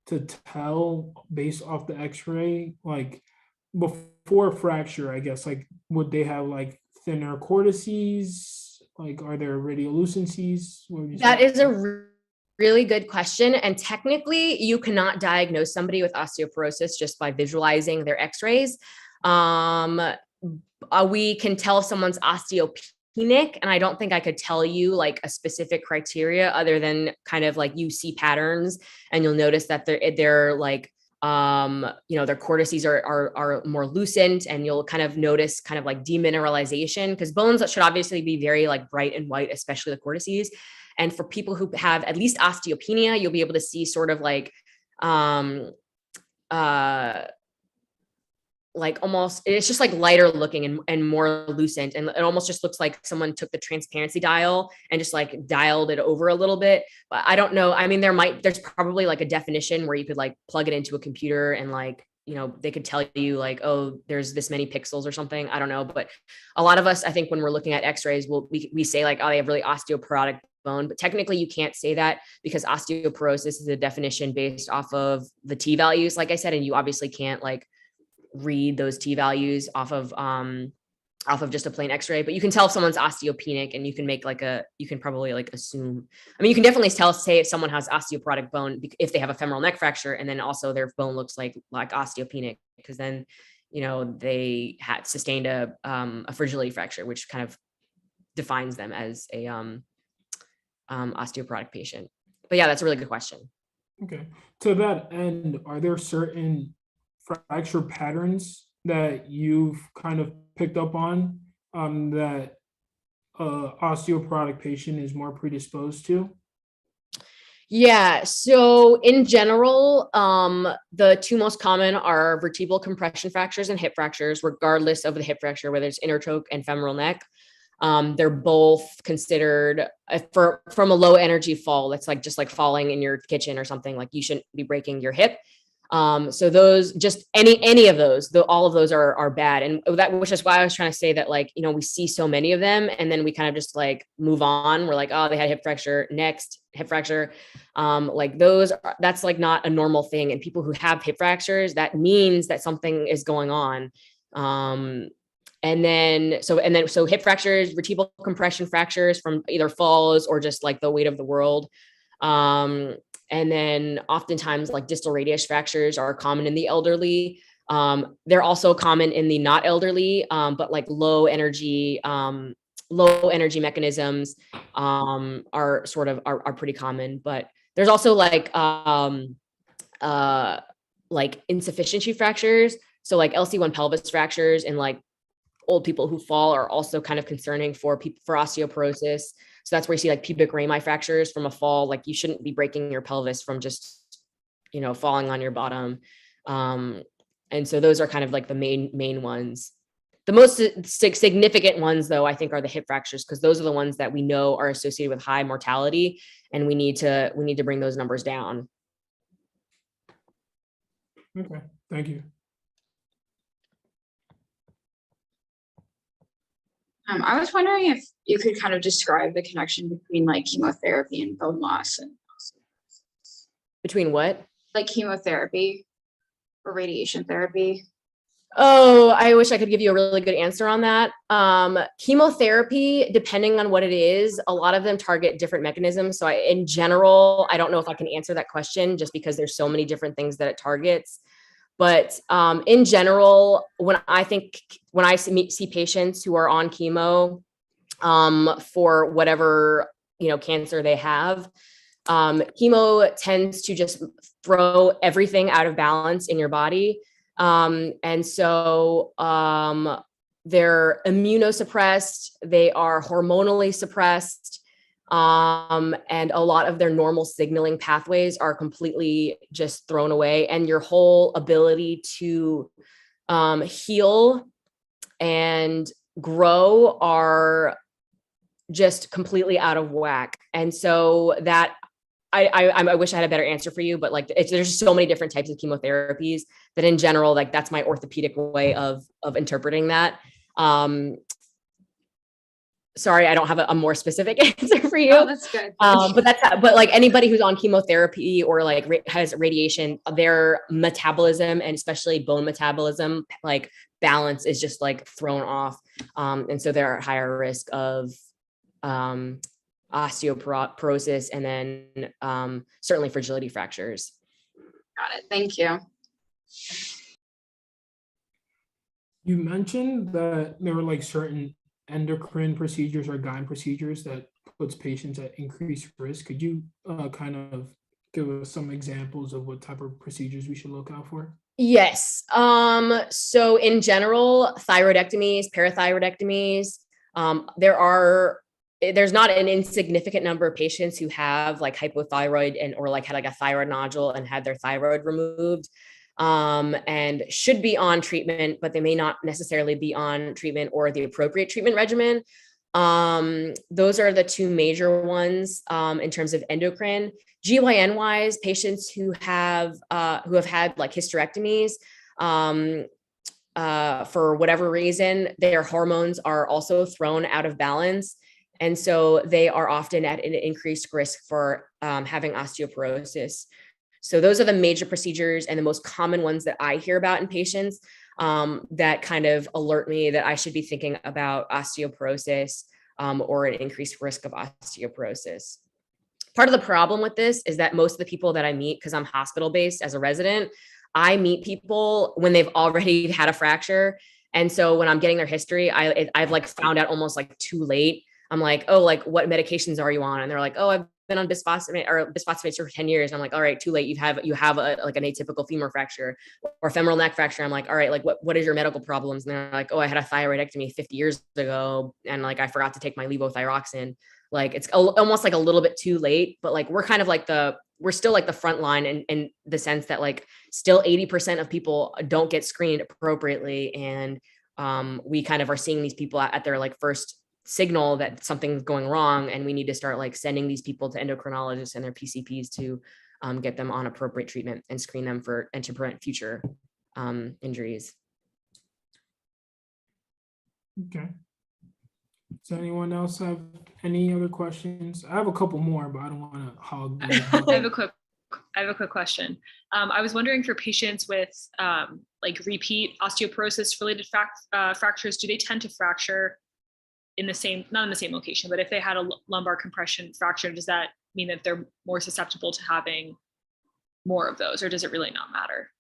[SPEAKER 1] to tell based off the x-ray, like before fracture, I guess, like would they have like thinner cortices? Like, are there radiolucencies?
[SPEAKER 3] That is a really good question. And technically, you cannot diagnose somebody with osteoporosis just by visualizing their x-rays. We can tell if someone's osteopenic, and I don't think I could tell you like a specific criteria other than kind of like you see patterns and you'll notice that they're like, their cortices are more lucent, and you'll kind of notice kind of like demineralization, because bones should obviously be very like bright and white, especially the cortices. And for people who have at least osteopenia, you'll be able to see sort of like almost, it's just like lighter looking and more lucent. And it almost just looks like someone took the transparency dial and just like dialed it over a little bit. But I don't know. I mean, there's probably like a definition where you could like plug it into a computer and like, they could tell you like, oh, there's this many pixels or something. I don't know. But a lot of us, I think when we're looking at x-rays, we say like, oh, they have really osteoporotic bone, but technically you can't say that because osteoporosis is a definition based off of the T values, like I said, and you obviously can't like read those T values off of just a plain x-ray, but you can tell if someone's osteopenic, and you can make you can probably like assume, I mean, you can definitely say if someone has osteoporotic bone if they have a femoral neck fracture, and then also their bone looks like osteopenic, because then, they had sustained a fragility fracture, which kind of defines them as a osteoporotic patient. But yeah, that's a really good question.
[SPEAKER 1] Okay. To that end, are there certain fracture patterns that you've kind of picked up on that osteoporotic patient is more predisposed to?
[SPEAKER 3] Yeah. So in general, the two most common are vertebral compression fractures and hip fractures, regardless of the hip fracture, whether it's interchoke and femoral neck. They're both considered from a low energy fall. That's like just like falling in your kitchen or something. Like you shouldn't be breaking your hip. So those, just any of those, all of those are bad. And which is why I was trying to say that, like, we see so many of them and then we kind of just like move on. We're like, oh, they had hip fracture, next hip fracture. Like that's like not a normal thing. And people who have hip fractures, that means that something is going on. So hip fractures, vertebral compression fractures from either falls or just like the weight of the world. And then oftentimes like distal radius fractures are common in the elderly. They're also common in the not elderly, but like low energy mechanisms are sort of are pretty common. But there's also like insufficiency fractures. So like LC1 pelvis fractures and like old people who fall are also kind of concerning for people for osteoporosis. So that's where you see like pubic rami fractures from a fall. Like you shouldn't be breaking your pelvis from just, falling on your bottom. And so those are kind of like the main ones. The most significant ones, though, I think are the hip fractures, because those are the ones that we know are associated with high mortality, and we need to bring those numbers down.
[SPEAKER 1] Okay, thank you.
[SPEAKER 4] I was wondering if you could kind of describe the connection between like chemotherapy and bone loss, and
[SPEAKER 3] Between what?
[SPEAKER 4] like chemotherapy or radiation therapy.
[SPEAKER 3] Oh, I wish I could give you a really good answer on that. Chemotherapy, depending on what it is, a lot of them target different mechanisms. So in general, I don't know if I can answer that question just because there's so many different things that it targets. But in general, when I see patients who are on chemo for whatever cancer they have, chemo tends to just throw everything out of balance in your body. And so they're immunosuppressed, they are hormonally suppressed, and a lot of their normal signaling pathways are completely just thrown away, and your whole ability to heal and grow are just completely out of whack. And so that I wish I had a better answer for you, but like there's so many different types of chemotherapies that in general, like that's my orthopedic way of interpreting that. Sorry, I don't have a more specific answer for you.
[SPEAKER 4] Oh, that's good.
[SPEAKER 3] But like anybody who's on chemotherapy or like has radiation, their metabolism and especially bone metabolism, like balance is just like thrown off. And so they're at higher risk of osteoporosis, and then certainly fragility fractures.
[SPEAKER 4] Got it. Thank you.
[SPEAKER 1] You mentioned that there were like certain endocrine procedures or gyne procedures that puts patients at increased risk. Could you kind of give us some examples of what type of procedures we should look out for?
[SPEAKER 3] Yes. So in general, thyroidectomies, parathyroidectomies, there's not an insignificant number of patients who have like hypothyroid or like had like a thyroid nodule and had their thyroid removed, and should be on treatment, but they may not necessarily be on treatment or the appropriate treatment regimen. Those are the two major ones in terms of endocrine. GYN wise, patients who have had like hysterectomies, for whatever reason, their hormones are also thrown out of balance. And so they are often at an increased risk for having osteoporosis. So those are the major procedures and the most common ones that I hear about in patients that kind of alert me that I should be thinking about osteoporosis or an increased risk of osteoporosis. Part of the problem with this is that most of the people that I meet, because I'm hospital-based as a resident, I meet people when they've already had a fracture. And so when I'm getting their history, I've like found out almost like too late. I'm like, oh, like what medications are you on? And they're like, oh, I've been on bisphosphonates for 10 years. I'm like, all right, too late. You have like an atypical femur fracture or femoral neck fracture. I'm like, all right, like what is your medical problems? And they're like, oh, I had a thyroidectomy 50 years ago. And like, I forgot to take my levothyroxine. Like, it's almost like a little bit too late, but like, we're kind of like we're still like the front line in the sense that like still 80% of people don't get screened appropriately. And we kind of are seeing these people at their like first signal that something's going wrong, and we need to start like sending these people to endocrinologists and their PCPs to get them on appropriate treatment and screen them and to prevent future injuries.
[SPEAKER 1] Okay. Does anyone else have any other questions? I have a couple more, but I don't want to hog.
[SPEAKER 5] I have a quick question. I was wondering for patients with like repeat osteoporosis related fractures, do they tend to fracture not in the same location, but if they had a lumbar compression fracture, does that mean that they're more susceptible to having more of those, or does it really not matter?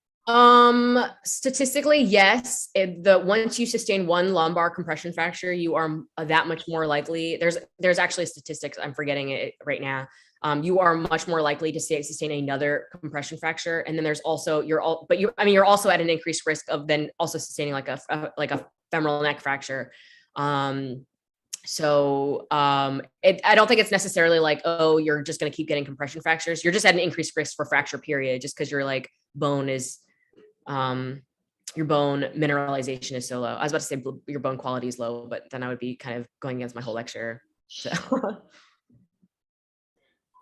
[SPEAKER 3] Statistically, yes. Once you sustain one lumbar compression fracture, you are that much more likely. There's actually statistics. I'm forgetting it right now. You are much more likely to sustain another compression fracture, and then there's also you're also at an increased risk of then also sustaining like a femoral neck fracture. I don't think it's necessarily like, oh, you're just going to keep getting compression fractures. You're just at an increased risk for fracture period, just because your like bone is, your bone mineralization is so low. I was about to say your bone quality is low, but then I would be kind of going against my whole lecture. So.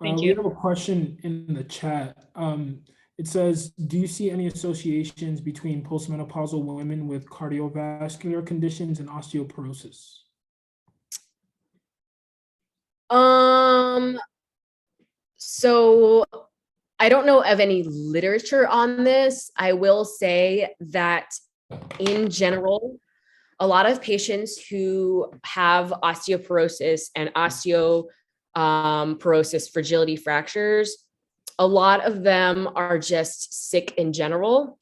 [SPEAKER 5] Thank
[SPEAKER 1] We
[SPEAKER 5] you.
[SPEAKER 1] have a question in the chat. It says, do you see any associations between postmenopausal women with cardiovascular conditions and osteoporosis?
[SPEAKER 3] So I don't know of any literature on this. I will say that in general, a lot of patients who have osteoporosis and osteoporosis fragility fractures, a lot of them are just sick in general.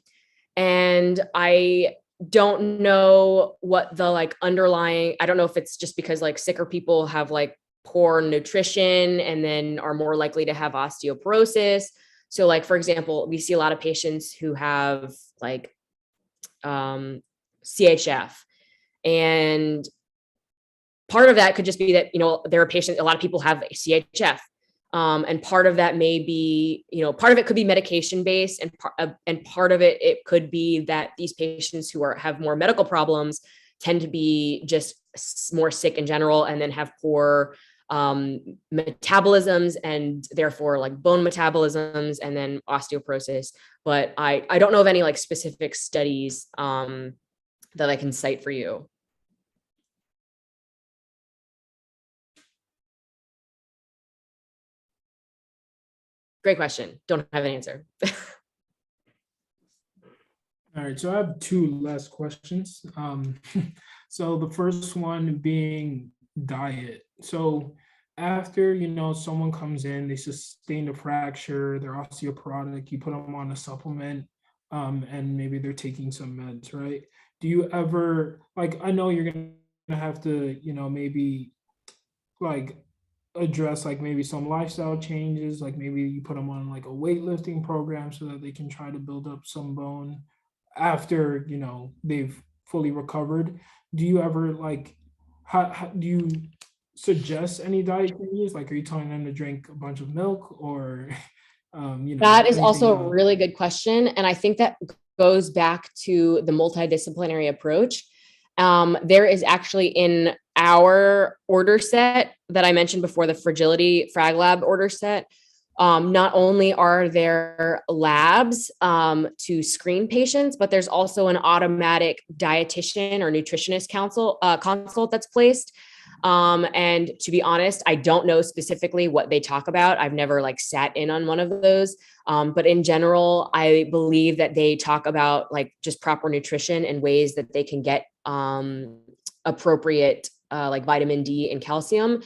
[SPEAKER 3] And I don't know what the like underlying, I don't know if it's just because like sicker people have like poor nutrition and then are more likely to have osteoporosis. So like, for example, we see a lot of patients who have like CHF, and part of that could just be that, there are patients, a lot of people have CHF. And part of that may be, part of it could be medication based, and part of it could be that these patients who have more medical problems tend to be just more sick in general, and then have poor metabolisms, and therefore like bone metabolisms, and then osteoporosis. But I don't know of any like specific studies that I can cite for you. Great question. Don't have an answer.
[SPEAKER 1] All right, so I have two last questions. So the first one being diet. So after, someone comes in, they sustain a fracture, they're osteoporotic, you put them on a supplement, and maybe they're taking some meds, right? Do you ever, like, I know you're gonna have to, maybe like address like maybe some lifestyle changes, like maybe you put them on like a weightlifting program so that they can try to build up some bone after they've fully recovered. Do you ever like how do you suggest any diet changes? Like, are you telling them to drink a bunch of milk, or
[SPEAKER 3] that is also a
[SPEAKER 1] else?
[SPEAKER 3] really good question, and I think that goes back to the multidisciplinary approach. There is actually in our order set that I mentioned before, the Fragility Frag Lab order set, not only are there labs to screen patients, but there's also an automatic dietitian or nutritionist consult that's placed. And to be honest, I don't know specifically what they talk about. I've never like sat in on one of those. But in general, I believe that they talk about like just proper nutrition and ways that they can get appropriate like vitamin D and calcium.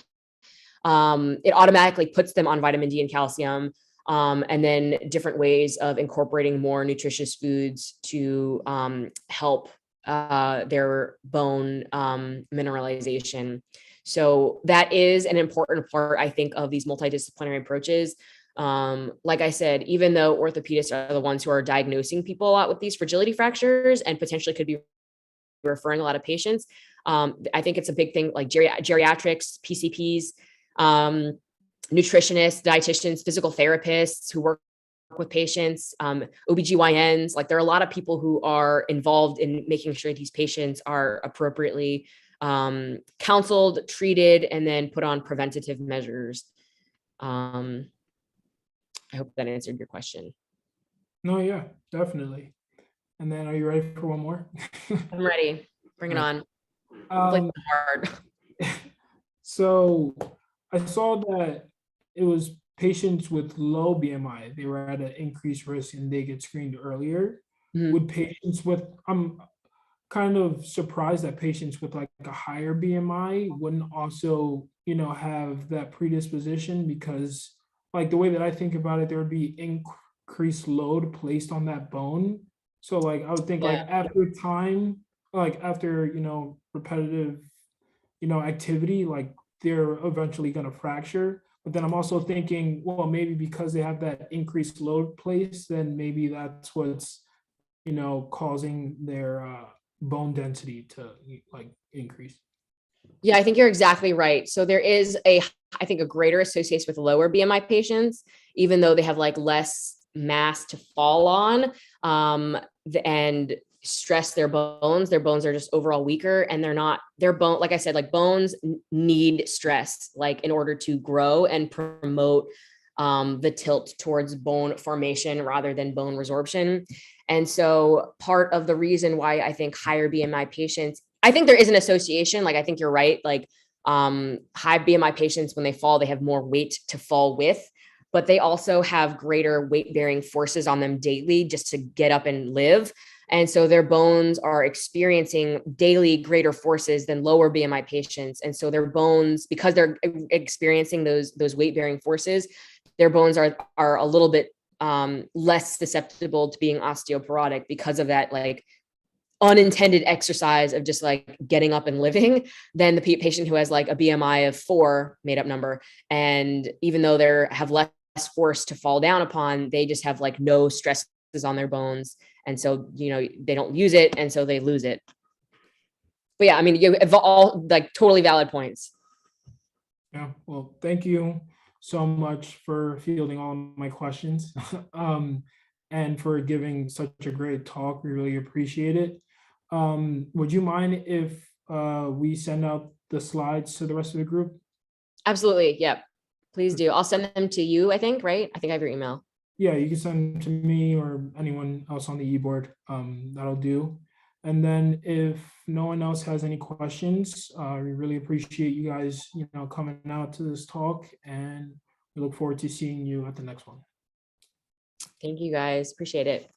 [SPEAKER 3] It automatically puts them on vitamin D and calcium, and then different ways of incorporating more nutritious foods to help their bone mineralization. So that is an important part, I think, of these multidisciplinary approaches. Like I said, even though orthopedists are the ones who are diagnosing people a lot with these fragility fractures and potentially could be referring a lot of patients, I think it's a big thing, like geriatrics, PCPs, nutritionists, dietitians, physical therapists who work with patients, OBGYNs. Like there are a lot of people who are involved in making sure these patients are appropriately counseled, treated, and then put on preventative measures. I hope that answered your question.
[SPEAKER 1] No, yeah, definitely. And then, are you ready for one more?
[SPEAKER 3] I'm ready. Bring it on. Hard.
[SPEAKER 1] So I saw that it was patients with low BMI, they were at an increased risk and they get screened earlier.
[SPEAKER 3] Mhm.
[SPEAKER 1] Would patients with, I'm kind of surprised that patients with like a higher BMI wouldn't also, have that predisposition, because like the way that I think about it, there would be increased load placed on that bone. So like I would think like after time, like after, repetitive, activity, like they're eventually going to fracture. But then I'm also thinking, well, maybe because they have that increased load placed, then maybe that's what's, causing their bone density to like increase.
[SPEAKER 3] Yeah, I think you're exactly right. So there is I think a greater association with lower BMI patients, even though they have like less mass to fall on, and stress their bones. Their bones are just overall weaker, and their bone, like I said, like bones need stress, like in order to grow and promote the tilt towards bone formation rather than bone resorption. And so part of the reason why I think higher BMI patients, I think there is an association, like I think you're right, like high BMI patients, when they fall, they have more weight to fall with, but they also have greater weight bearing forces on them daily just to get up and live. And so their bones are experiencing daily greater forces than lower BMI patients. And so their bones, because they're experiencing those weight bearing forces, their bones are a little bit less susceptible to being osteoporotic because of that, like unintended exercise of just like getting up and living, than the patient who has like a BMI of 4, made up number. And even though they have less force to fall down upon, they just have like no stresses on their bones. And so, they don't use it. And so they lose it. But yeah, I mean, you have all like totally valid points.
[SPEAKER 1] Yeah, well, thank you so much for fielding all of my questions and for giving such a great talk. We really appreciate it. Would you mind if we send out the slides to the rest of the group?
[SPEAKER 3] Absolutely. Yep. Please do. I'll send them to you, I think, right? I think I have your email.
[SPEAKER 1] Yeah, you can send them to me or anyone else on the e-board. That'll do. And then if no one else has any questions, we really appreciate you guys, coming out to this talk, and we look forward to seeing you at the next one.
[SPEAKER 3] Thank you guys. Appreciate it.